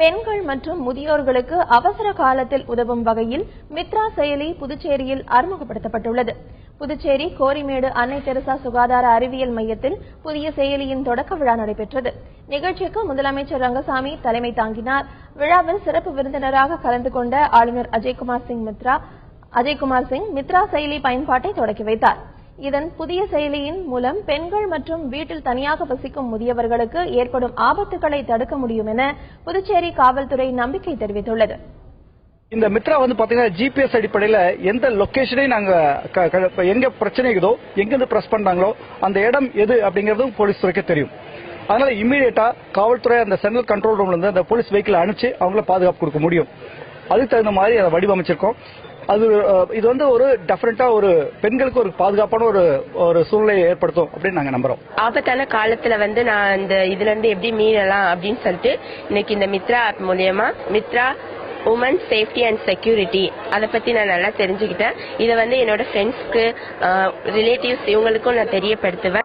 பெண்கள் மற்றும் முதியோர்களுக்கு அவசர காலத்தில் உதவும் வகையில் மித்ரா செயலி புதுச்சேரியில் அறிமுகப்படுத்தப்பட்டுள்ளது. புதுச்சேரி கோரிமேடு அன்னை தெரசா சுகாதார அறிவியல் மையத்தில் புதிய செயலியின் தொடக்க விழா நடைபெற்றது. நிகழ்ச்சிக்கு முதலமைச்சர் ரங்கசாமி தலைமை தாங்கினார். விழாவில் சிறப்பு விருந்தினராக கலந்து கொண்ட ஆளுநர் அஜய்குமார் சிங் மித்ரா செயலி பயன்பாட்டை தொடக்கி வைத்தார். இதன் புதிய செயலியின் மூலம் பெண்கள் மற்றும் வீட்டில் தனியாக வசிக்கும் முதியவர்களுக்கு ஏற்படும் ஆபத்துகளை தடுக்க முடியும் என புதுச்சேரி காவல்துறை நம்பிக்கை தெரிவித்துள்ளது. இந்த மித்ரா பாத்தீங்கன்னா ஜிபிஎஸ் அடிப்படையில் எந்த லொகேஷனையும் நாங்க எங்க பிரச்சனைக்குதோ எங்கிருந்து பிரஸ் பண்றாங்களோ அந்த இடம் எது அப்படிங்கறதும் போலீஸ் துறைக்கு தெரியும். அதனால இம்மீடியட்டா காவல்துறை அந்த சென்ட்ரல் கண்ட்ரோல் ரூம்ல இருந்து அந்த போலீஸ் வெஹிக்கிள் அனுப்பிச்சு அவங்கள பாதுகாப்பு கொடுக்க முடியும். அதுக்கு தகுந்த மாதிரி அதை வடிவமைச்சிருக்கோம். இது ஒரு டெஃபரெண்டா ஒரு பெண்களுக்கு ஒரு பாதுகாப்பான ஒரு சூழ்நிலையை ஏற்படுத்தும் அப்படின்னு நாங்க நம்புறோம். ஆபத்தான காலத்துல நான் இந்த இதுல இருந்து எப்படி மீறலாம் அப்படின்னு சொல்லிட்டு இன்னைக்கு இந்த மித்ரா ஆப் மூலியமா Mitra women safety and security அதை பத்தி நான் நல்லா தெரிஞ்சுக்கிட்டேன். இதை என்னோட ஃப்ரெண்ட்ஸ்க்கு ரிலேட்டிவ்ஸ் இவங்களுக்கும் நான் தெரியப்படுத்துவேன்.